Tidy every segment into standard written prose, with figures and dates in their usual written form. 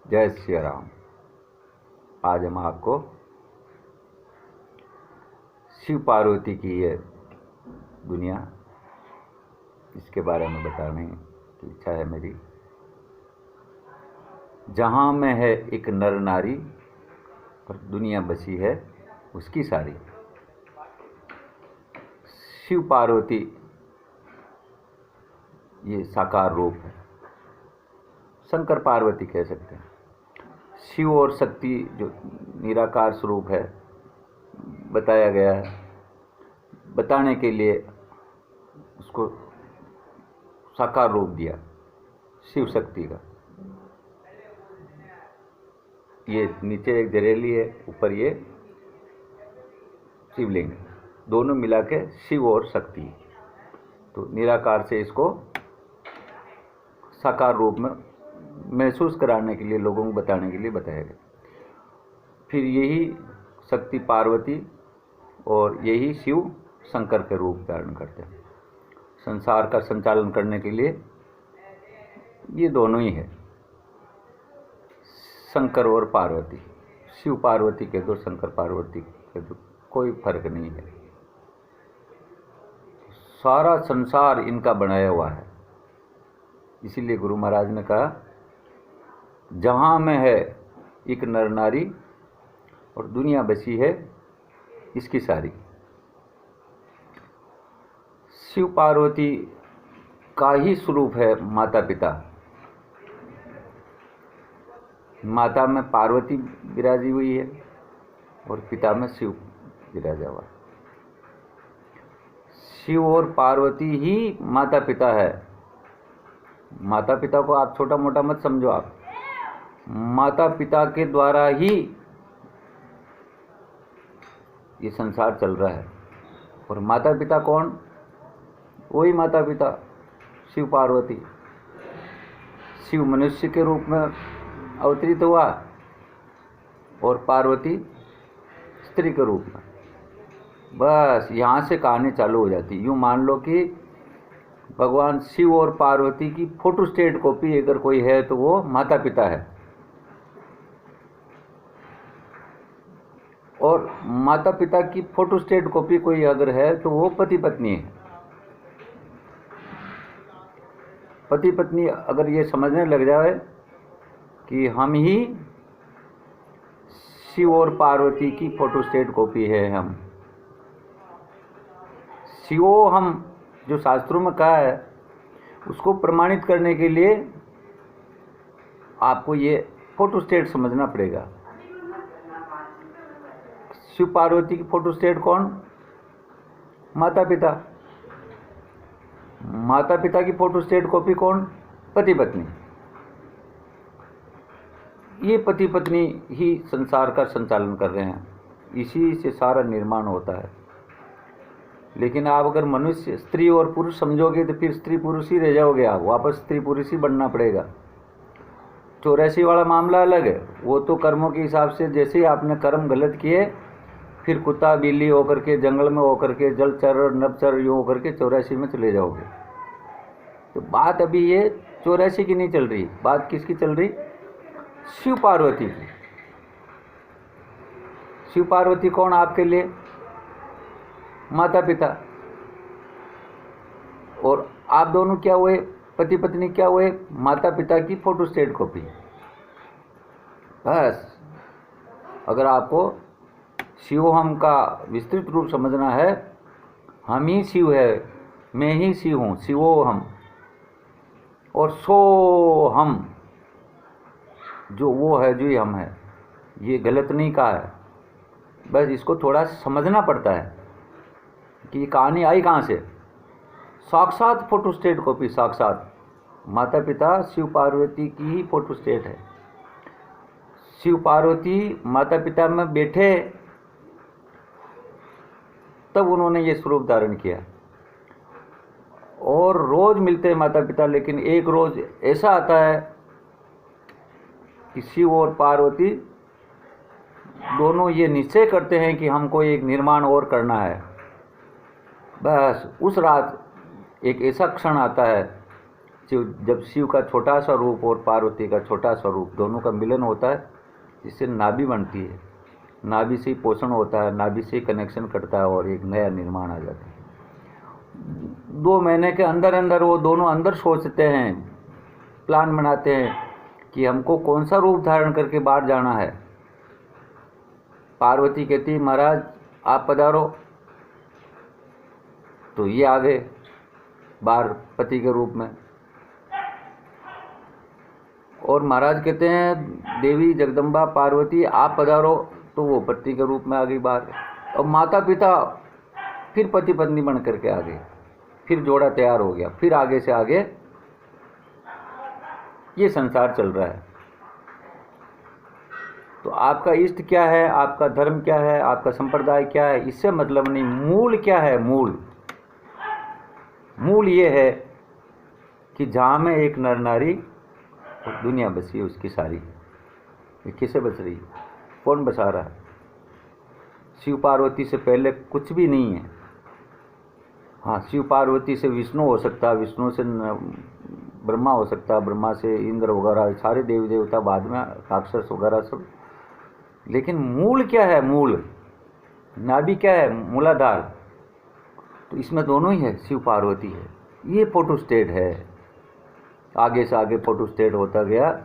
जय श्री राम। आज हम आपको शिव पार्वती की ये दुनिया, इसके बारे में बताने की इच्छा है मेरी। जहाँ में है एक नर नारी और दुनिया बसी है उसकी सारी। शिव पार्वती ये साकार रूप है, शंकर पार्वती कह सकते हैं। शिव और शक्ति जो निराकार स्वरूप है बताया गया है, बताने के लिए उसको साकार रूप दिया शिव शक्ति का। ये नीचे एक जरेली है, ऊपर ये शिवलिंग, दोनों मिला के शिव और शक्ति। तो निराकार से इसको साकार रूप में महसूस कराने के लिए, लोगों को बताने के लिए बताया गया। फिर यही शक्ति पार्वती और यही शिव शंकर के रूप धारण करते हैं। संसार का संचालन करने के लिए ये दोनों ही है, शंकर और पार्वती। शिव पार्वती के दो, शंकर पार्वती के दो, कोई फर्क नहीं है। सारा संसार इनका बनाया हुआ है। इसीलिए गुरु महाराज ने कहा, जहाँ में है एक नर नारी और दुनिया बसी है इसकी सारी। शिव पार्वती का ही स्वरूप है माता पिता। माता में पार्वती विराजी हुई है और पिता में शिव विराजा हुआ है। शिव और पार्वती ही माता पिता है। माता पिता को आप छोटा मोटा मत समझो। आप माता पिता के द्वारा ही ये संसार चल रहा है। और माता पिता कौन? वही माता पिता शिव पार्वती। शिव मनुष्य के रूप में अवतरित हुआ और पार्वती स्त्री के रूप में। बस यहाँ से कहानी चालू हो जाती। यूँ मान लो कि भगवान शिव और पार्वती की फोटोस्टेट कॉपी अगर कोई है तो वो माता पिता है, और माता पिता की फोटोस्टेट कॉपी कोई अगर है तो वो पति पत्नी है। पति पत्नी अगर ये समझने लग जाए कि हम ही शिव और पार्वती की फोटोस्टेट कॉपी है, हम शिवो हम जो शास्त्रों में कहा है उसको प्रमाणित करने के लिए आपको ये फोटोस्टेट समझना पड़ेगा। शिव पार्वती की फोटोस्टेट कौन? माता पिता। माता पिता की फोटोस्टेट कॉपी कौन? पति पत्नी। ये पति पत्नी ही संसार का संचालन कर रहे हैं, इसी से सारा निर्माण होता है। लेकिन आप अगर मनुष्य स्त्री और पुरुष समझोगे तो फिर स्त्री पुरुष ही रह जाओगे। आप वापस स्त्री पुरुष ही बनना पड़ेगा। 84 वाला मामला अलग है। वो तो कर्मों के हिसाब से, जैसे ही आपने कर्म गलत किए फिर कुत्ता बिल्ली होकर के, जंगल में होकर के, जलचर नभचर यूँ होकर के 84 में चले जाओगे। तो बात अभी ये 84 की नहीं चल रही। बात किसकी चल रही? शिव पार्वती की। शिव पार्वती कौन आपके लिए? माता पिता। और आप दोनों क्या हुए? पति पत्नी क्या हुए? माता पिता की फोटोस्टेट कॉपी। बस अगर आपको शिव हम का विस्तृत रूप समझना है, हम ही शिव है, मैं ही शिव हूँ, शिवो हम और सो हम, जो वो है जो ही हम है। ये गलत नहीं कहा है, बस इसको थोड़ा समझना पड़ता है कि ये कहानी आई कहाँ से। साक्षात फोटोस्टेट कॉपी, साक्षात माता पिता शिव पार्वती की ही फोटोस्टेट है। शिव पार्वती माता पिता में बैठे तब उन्होंने ये स्वरूप धारण किया। और रोज मिलते हैं माता पिता, लेकिन एक रोज ऐसा आता है कि शिव और पार्वती दोनों ये निश्चय करते हैं कि हमको एक निर्माण और करना है। बस उस रात एक ऐसा क्षण आता है जब शिव का छोटा सा रूप और पार्वती का छोटा सा रूप दोनों का मिलन होता है, जिससे नाभि बनती है, नाभि से ही पोषण होता है, नाभि से ही कनेक्शन करता है और एक नया निर्माण आ जाता है। 2 महीने के अंदर अंदर वो दोनों अंदर सोचते हैं, प्लान बनाते हैं कि हमको कौन सा रूप धारण करके बाहर जाना है। पार्वती कहती है महाराज आप पधारो, तो ये आ गए बाहर पति के रूप में। और महाराज कहते हैं देवी जगदम्बा पार्वती आप पधारो, तो वो पति के रूप में आ गई बाहर। और माता पिता फिर पति पत्नी बन करके आ गए, फिर जोड़ा तैयार हो गया, फिर आगे से आगे ये संसार चल रहा है। तो आपका इष्ट क्या है, आपका धर्म क्या है, आपका संप्रदाय क्या है, इससे मतलब नहीं। मूल क्या है? मूल ये है कि जहाँ में एक नर नारी दुनिया बसी है उसकी सारी। ये किसे बस रही है? कौन बसा रहा है? शिव पार्वती से पहले कुछ भी नहीं है। हाँ, शिव पार्वती से विष्णु हो सकता है, विष्णु से ब्रह्मा हो सकता है, ब्रह्मा से इंद्र वगैरह सारे देवी देवता, बाद में राक्षस वगैरह सब। लेकिन मूल क्या है? मूल नाभि क्या है? मूलाधार। तो इसमें दोनों ही है, शिव पार्वती है। ये फोटो स्टेट है। आगे से आगे फोटो स्टेट होता गया।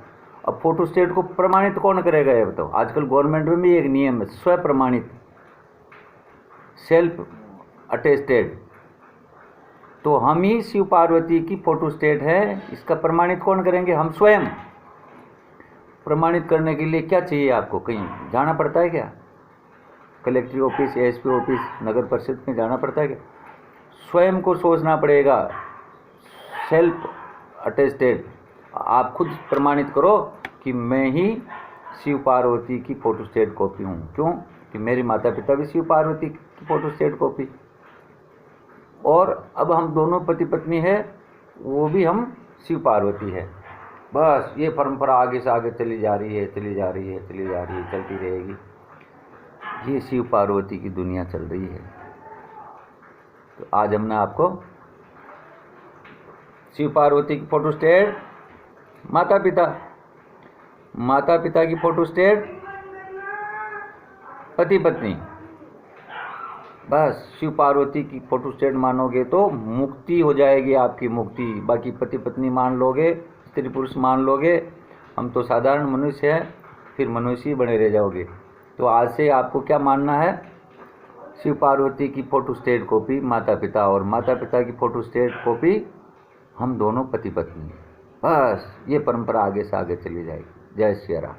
अब फोटो स्टेट को प्रमाणित कौन करेगा ये बताओ? आजकल गवर्नमेंट में भी एक नियम है, स्व प्रमाणित, सेल्फ अटेस्टेड। तो हम ही शिव पार्वती की फोटो स्टेट है, इसका प्रमाणित कौन करेंगे? हम स्वयं। प्रमाणित करने के लिए क्या चाहिए आपको? कहीं जाना पड़ता है क्या? कलेक्टर ऑफिस, एसपी ऑफिस, नगर परिषद में जाना पड़ता है क्या? स्वयं को सोचना पड़ेगा, सेल्फ अटेस्टेड। आप खुद प्रमाणित करो कि मैं ही शिव पार्वती की फोटो स्टेट कॉपी हूँ। क्यों? कि मेरे माता पिता भी शिव पार्वती की फोटो स्टेट कॉपी, और अब हम दोनों पति पत्नी है, वो भी हम शिव पार्वती है। बस ये परंपरा आगे से आगे चली जा रही है, चली जा रही है, चली जा रही है, चलती रहेगी। ये शिव पार्वती की दुनिया चल रही है। तो आज हमने आपको शिव पार्वती की फोटो स्टेट, माता पिता की फोटो स्टेट, पति पत्नी, बस शिव पार्वती की फोटो स्टेट मानोगे तो मुक्ति हो जाएगी आपकी, मुक्ति। बाकी पति पत्नी मान लोगे, स्त्री पुरुष मान लोगे, हम तो साधारण मनुष्य हैं, फिर मनुष्य ही बने रह जाओगे। तो आज से आपको क्या मानना है? शिव पार्वती की फोटो स्टेट कॉपी माता पिता, और माता पिता की फोटो स्टेट कॉपी हम दोनों पति पत्नी। बस ये परंपरा आगे से आगे चली जाएगी। जय श्री राम।